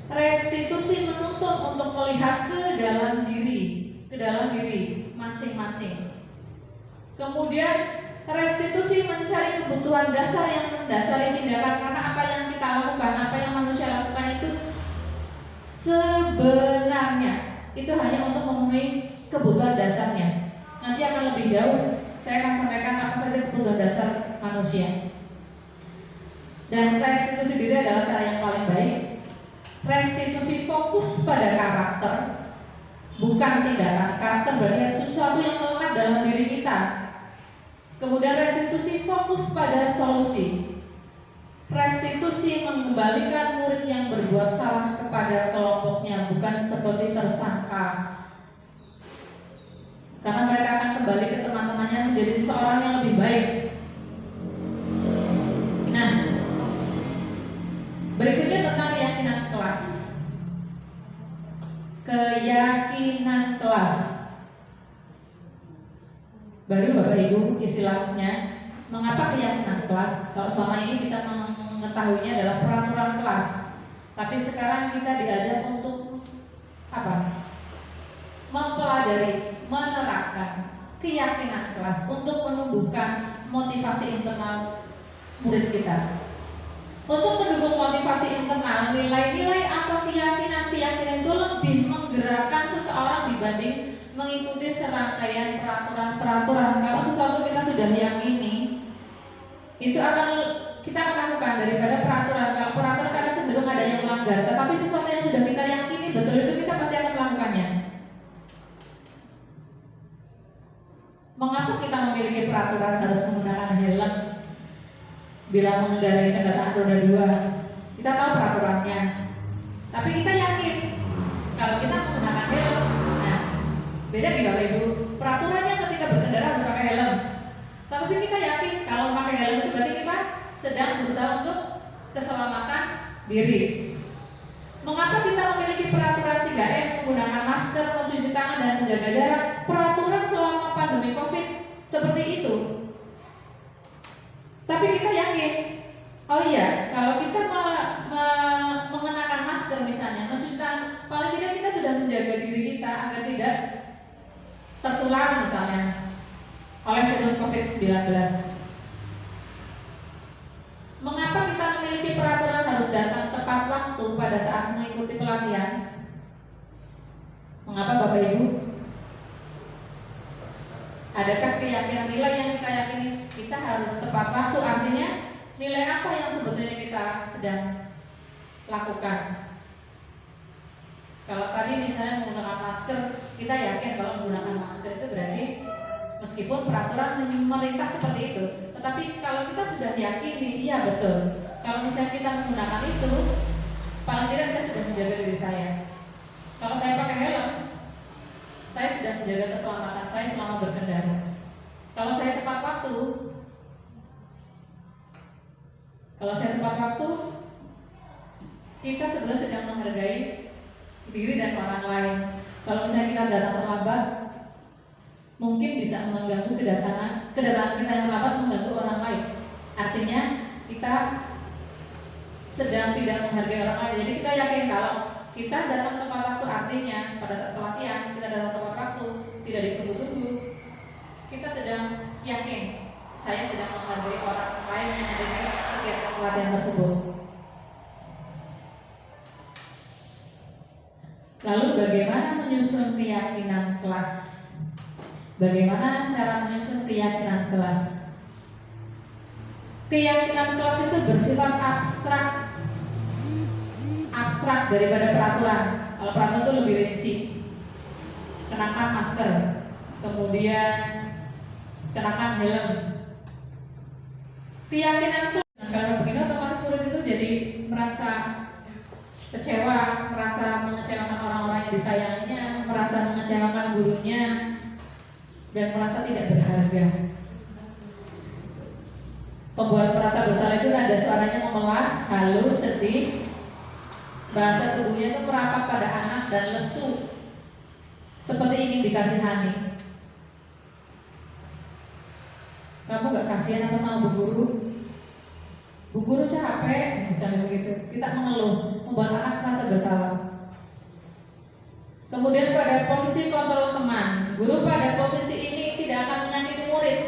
Restitusi menuntut untuk melihat ke dalam diri masing-masing. Kemudian restitusi mencari kebutuhan dasar yang mendasari tindakan, karena apa yang kita lakukan, apa yang manusia lakukan itu sebenarnya itu hanya untuk memenuhi kebutuhan dasarnya. Nanti akan lebih jauh saya akan sampaikan apa saja kebutuhan dasar manusia. Dan restitusi diri adalah cara yang paling baik. Restitusi fokus pada karakter, bukan tindakan. Karakter berarti sesuatu yang melekat dalam diri kita. Kemudian restitusi fokus pada solusi. Restitusi mengembalikan murid yang berbuat salah kepada kelompoknya, bukan seperti tersangka. Karena mereka akan kembali ke teman-temannya menjadi seseorang yang lebih baik. Nah, berikutnya tentang keyakinan kelas. Keyakinan kelas. Baru Bapak Ibu istilahnya, mengapa keyakinan kelas? Kalau selama ini kita mengetahuinya adalah peraturan kelas, tapi sekarang kita diajak untuk apa? Mempelajari, menerapkan keyakinan kelas untuk menumbuhkan motivasi internal murid kita. Untuk mendukung motivasi internal, nilai-nilai atau keyakinan itu lebih menggerakkan seseorang dibanding mengikuti serangkaian peraturan-peraturan. Kalau sesuatu kita sudah yakini, itu kita akan lakukan daripada peraturan. Kalau peraturan karena cenderung ada yang melanggar, tetapi sesuatu yang sudah kita yakini betul itu kita pasti akan melakukannya. Mengapa kita memiliki peraturan harus menggunakan helm bila mengendarai kendaraan roda 2? Kita tahu peraturannya, tapi kita yakin kalau kita menggunakan helm. Nah, beda nih Bapak Ibu. Peraturannya ketika berkendara harus pakai helm, tapi kita yakin kalau pakai helm itu berarti kita sedang berusaha untuk keselamatan diri. Mengapa kita memiliki peraturan 3M, menggunakan masker, mencuci tangan, dan menjaga jarak? Peraturan selama pandemi COVID seperti itu. Tapi kita yakin Oh iya, kalau kita mengenakan masker misalnya, mencuci tangan, paling tidak kita sudah menjaga diri kita agar tidak tertular misalnya oleh virus COVID-19. Mengapa kita memiliki peraturan harus datang tepat waktu pada saat mengikuti pelatihan? Mengapa Bapak Ibu? Adakah keyakinan nilai yang kita yakini kita harus tepat waktu? Artinya nilai apa yang sebetulnya kita sedang lakukan? Kalau tadi misalnya menggunakan masker, kita yakin kalau menggunakan masker itu berarti meskipun peraturan memerintah seperti itu, tetapi kalau kita sudah yakini, iya betul. Kalau misalnya kita menggunakan itu, paling tidak saya sudah menjaga diri saya. Kalau saya pakai helm, saya sudah menjaga keselamatan saya selama berkendara. Kalau saya tepat waktu, kita sebetulnya sedang menghargai diri dan orang lain. Kalau misalnya kita datang terlambat, mungkin bisa mengganggu kedatangan kita yang terlambat mengganggu orang lain. Artinya kita sedang tidak menghargai orang lain. Jadi kita yakin kalau kita datang tepat waktu, artinya pada saat pelatihan kita datang tepat waktu, tidak ditunggu-tunggu. Kita sedang yakin saya sedang menghargai orang lain yang ada di kegiatan pelatihan tersebut. Lalu bagaimana menyusun keyakinan kelas? Bagaimana cara menyusun keyakinan kelas? Keyakinan kelas itu bersifat abstrak daripada peraturan. Kalau peraturan itu lebih rinci. Kenakan masker, kemudian kenakan helm. Keyakinan kelas, kalau begini otomatis murid itu jadi merasa kecewa, merasa mengecewakan orang-orang yang disayanginya, merasa mengecewakan gurunya, dan merasa tidak berharga. Pembuat merasa bersalah itu ada suaranya memelas, halus, sedih. Bahasa tubuhnya itu merapat pada anak dan lesu, seperti ingin dikasihani. Kamu gak kasihan apa sama Bu Guru? Bu Guru capek, misalnya begitu. Kita mengeluh, membuat anak merasa bersalah. Kemudian pada posisi kontrol teman, guru pada posisi ini tidak akan menyakiti murid,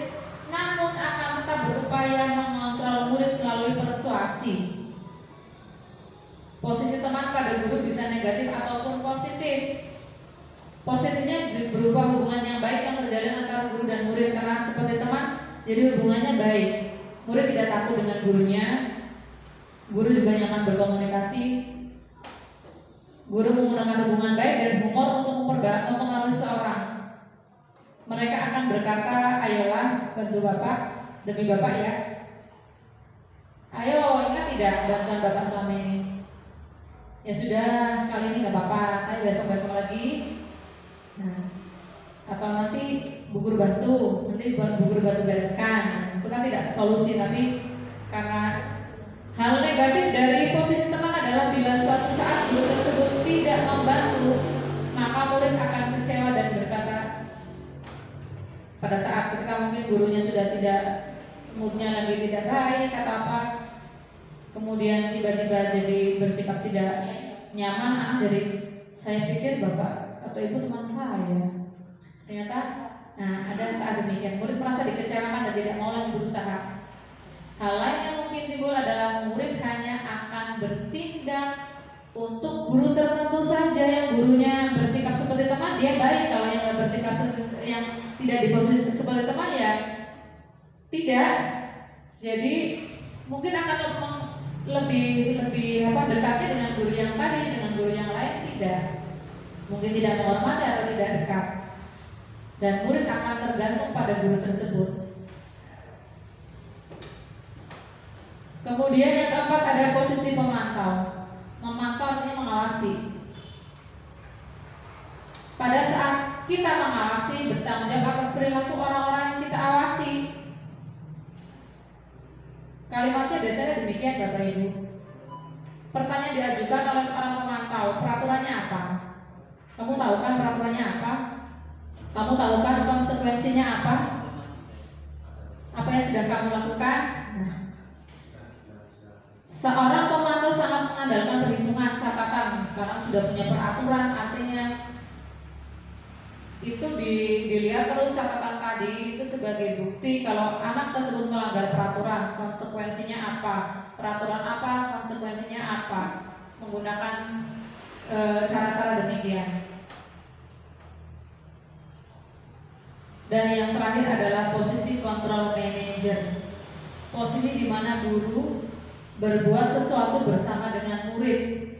namun akan tetap berupaya mengontrol murid melalui persuasi. Posisi teman pada guru bisa negatif ataupun positif. Positifnya berupa hubungan yang baik yang terjalin antara guru dan murid, karena seperti teman, jadi hubungannya baik. Murid tidak takut dengan gurunya, guru juga nyaman berkomunikasi. Guru menggunakan hubungan baik dan humor untuk mempengaruhi seseorang. Mereka akan berkata, ayolah bantu Bapak demi Bapak ya. Ayo, ingat tidak bantuan Bapak selama ini? Ya sudah, kali ini gak apa-apa, ayo besok-besok lagi. Nah, atau nanti Bu Guru bantu, nanti buat Bu Guru bantu bereskan. Itu kan tidak solusi, tapi karena hal negatif dari posisi teman adalah bila suatu saat guru tersebut tidak membantu, maka murid akan kecewa dan berkata, pada saat ketika mungkin gurunya sudah tidak, moodnya lagi tidak baik atau apa, kemudian tiba-tiba jadi bersikap tidak nyaman, dari saya pikir Bapak atau Ibu teman saya, ternyata ada saat demikian murid merasa dikecewakan dan tidak mau lagi berusaha. Hal lain yang mungkin timbul adalah murid hanya akan bertindak untuk guru tertentu saja. Yang gurunya bersikap seperti teman, dia baik. Kalau yang nggak bersikap yang tidak di posisi seperti teman, ya tidak. Jadi mungkin akan lebih dekatnya dengan guru yang tadi, dengan guru yang lain tidak. Mungkin tidak menghormati atau tidak dekat. Dan murid akan tergantung pada guru tersebut. Kemudian yang keempat ada posisi pemantau. Memantau artinya mengawasi. Pada saat kita mengawasi, bertanggung jawab atas perilaku orang-orang yang kita awasi. Kalimatnya biasanya demikian Bapak Ibu. Pertanyaan diajukan oleh seorang pemantau, peraturannya apa? Kamu tahu kan peraturannya apa? Kamu tahu kan konsekuensinya apa? Apa yang sudah kamu lakukan? Nah, Seorang pemantau sangat mengandalkan perhitungan catatan karena sudah punya peraturan, artinya itu dilihat terus catatan tadi itu sebagai bukti kalau anak tersebut melanggar peraturan, konsekuensinya apa, peraturan apa, konsekuensinya apa, menggunakan cara-cara demikian. Dan yang terakhir adalah posisi control manager, posisi di mana guru berbuat sesuatu bersama dengan murid,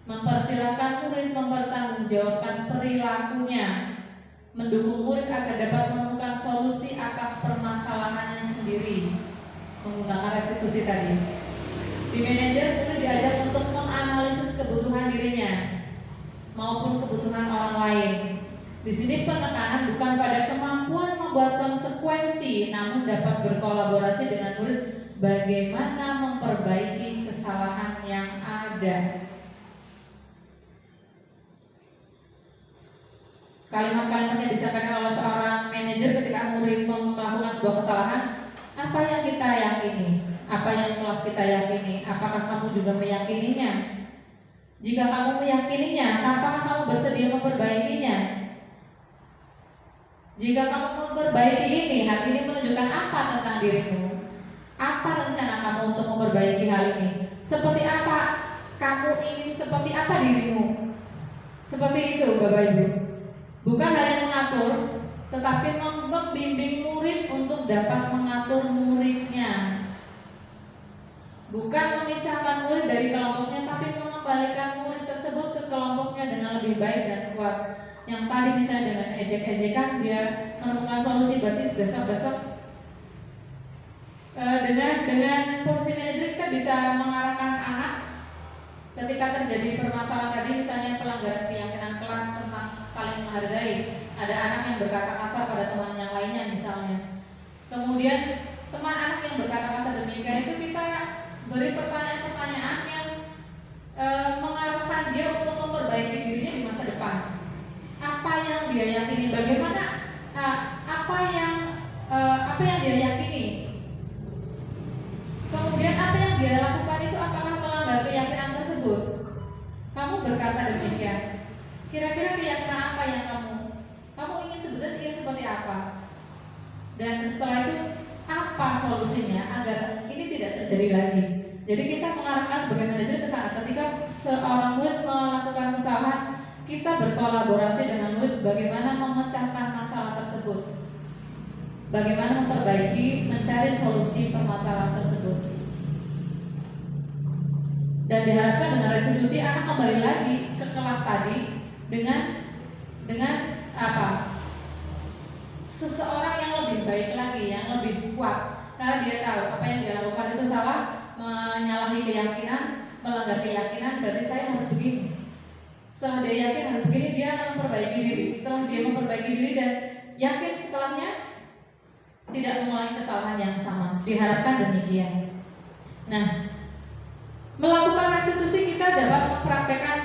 mempersilahkan murid mempertanggungjawabkan perilakunya, mendukung murid agar dapat menemukan solusi atas permasalahannya sendiri menggunakan restitusi tadi. Di manajer, murid diajak untuk menganalisis kebutuhan dirinya maupun kebutuhan orang lain. Di sini penekanan bukan pada kemampuan membuat konsekuensi, namun dapat berkolaborasi dengan murid bagaimana memperbaiki kesalahan yang ada. Kalimat-kalimat yang disampaikan oleh seorang manajer ketika murid melakukan sebuah kesalahan, apa yang kita yakini, apa yang kelas kita yakini, apakah kamu juga meyakininya? Jika kamu meyakininya, apakah kamu bersedia memperbaikinya? Jika kamu memperbaiki ini, hal ini menunjukkan apa tentang dirimu? Apa rencana kamu untuk memperbaiki hal ini? Seperti apa kamu ingin, seperti apa dirimu? Seperti itu Bapak Ibu. Bukan hanya mengatur, tetapi membimbing murid untuk dapat mengatur muridnya. Bukan memisahkan murid dari kelompoknya, tapi mengembalikan murid tersebut ke kelompoknya dengan lebih baik dan kuat. Yang tadi misalnya dengan ejek-ejekan dia menemukan solusi, berarti besok-besok dengan posisi manajer kita bisa mengarahkan anak ketika terjadi permasalahan tadi, misalnya pelanggaran keyakinan kelas tentang saling menghargai. Ada anak yang berkata kasar pada teman yang lainnya misalnya. Kemudian teman anak yang berkata kasar demikian itu kita beri pertanyaan-pertanyaan yang mengarahkan dia untuk memperbaiki dirinya di masa depan. Apa yang dia yakini, bagaimana apa yang dia yakini. Kemudian apa yang dia lakukan itu apakah melanggar keyakinan tersebut? Kamu berkata demikian. Kira-kira keyakinan apa yang kamu ingin sebetulnya ingin seperti apa? Dan setelah itu apa solusinya agar ini tidak terjadi lagi? Jadi kita mengarahkan sebagai manajer ke sana. Ketika seorang murid melakukan kesalahan, kita berkolaborasi dengan murid bagaimana memecahkan masalah tersebut. Bagaimana memperbaiki, mencari solusi permasalahan tersebut. Dan diharapkan dengan restitusi anak kembali lagi ke kelas tadi dengan apa? Seseorang yang lebih baik lagi, yang lebih kuat. Karena dia tahu apa yang dia lakukan itu salah, menyalahi keyakinan, melanggar keyakinan, berarti saya harus begini. Setelah dia yakin harus begini, dia akan memperbaiki diri. Setelah dia memperbaiki diri dan yakin setelahnya tidak mengulangi kesalahan yang sama. Diharapkan demikian. Nah, melakukan restitusi kita dapat mempraktekkan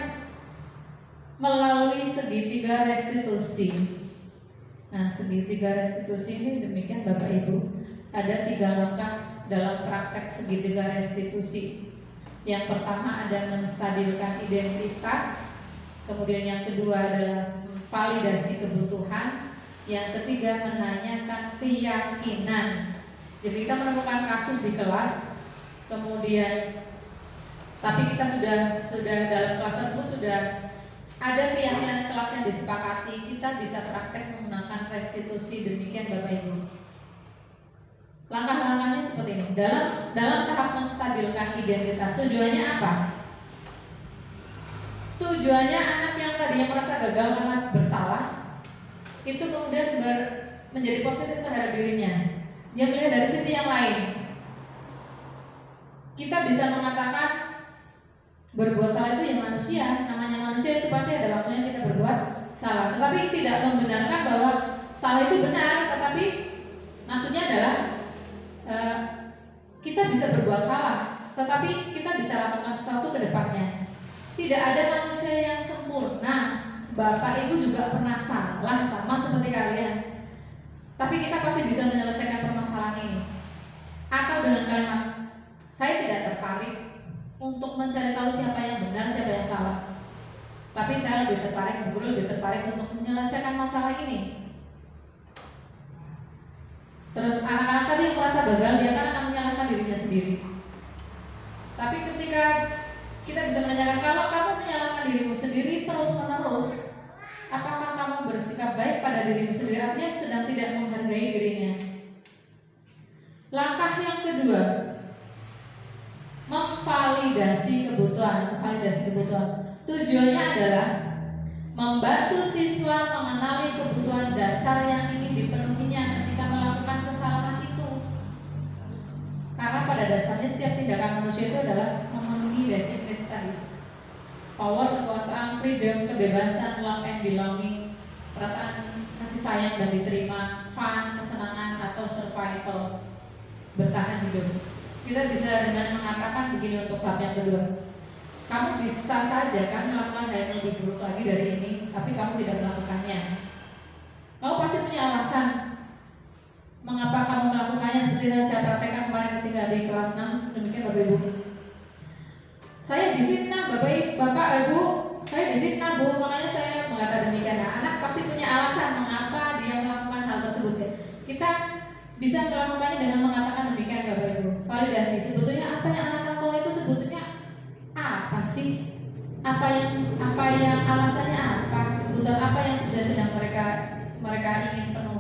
melalui segitiga restitusi. Nah, segitiga restitusi ini demikian Bapak Ibu. Ada 3 langkah dalam praktek segitiga restitusi. Yang pertama ada menstabilkan identitas. Kemudian yang kedua adalah validasi kebutuhan. Yang ketiga menanyakan keyakinan. Jadi kita menemukan kasus di kelas, kemudian tapi kita sudah dalam kelas tersebut sudah ada keyakinan kelas yang disepakati, kita bisa praktek menggunakan restitusi. Demikian Bapak Ibu. Langkah-langkahnya seperti ini. Dalam tahap menstabilkan identitas, tujuannya apa? Tujuannya anak yang tadinya merasa gagal karena bersalah itu kemudian menjadi positif terhadap dirinya. Dia melihat dari sisi yang lain. Kita bisa mengatakan berbuat salah itu ya manusia. Namanya manusia itu pasti ada waktunya kita berbuat salah. Tetapi tidak membenarkan bahwa salah itu benar. Tetapi maksudnya adalah kita bisa berbuat salah, tetapi kita bisa lakukan sesuatu ke depannya. Tidak ada manusia yang sempurna. Bapak Ibu juga pernah salah sama seperti kalian. Tapi kita pasti bisa menyelesaikan permasalahan ini. Atau dengan kalimat, saya tidak tertarik, untuk mencari tahu siapa yang benar, siapa yang salah. Tapi saya lebih tertarik, guru lebih tertarik untuk menyelesaikan masalah ini. Terus anak-anak tadi yang merasa gagal, dia akan menyalahkan dirinya sendiri. Tapi ketika kita bisa menanyakan, kalau kamu menyalahkan dirimu sendiri terus-menerus, apakah kamu bersikap baik pada dirimu sendiri? Artinya sedang tidak menghargai dirinya. Langkah yang kedua, memvalidasi kebutuhan. Tujuannya adalah membantu siswa mengenali kebutuhan dasar yang ingin dipenuhinya ketika melakukan kesalahan itu. Karena pada dasarnya setiap tindakan manusia itu adalah memenuhi basic needs tadi. Power, kekuasaan, freedom, kebebasan, love and belonging, perasaan kasih sayang dan diterima, fun, kesenangan atau survival, bertahan hidup. Kita bisa dengan mengatakan begini untuk bab yang kedua. Kamu bisa saja kan melakukan hal yang lebih buruk lagi dari ini, tapi kamu tidak melakukannya. Kamu pasti punya alasan mengapa kamu melakukannya, seperti yang saya praktekkan kemarin ketika di kelas 6. Demikian Bapak Ibu. Saya difitnah Bapak Ibu, saya difitnah Bu, makanya saya mengatakan demikian. Nah, anak pasti punya alasan mengapa dia melakukan hal tersebut. Kita bisa melakukannya dengan mengatakan demikian Bapak Ibu. Validasi, sebetulnya apa yang anak lakukan itu sebetulnya apa sih? Apa yang alasannya apa? Kebutuhan apa yang sedang mereka ingin penuhi?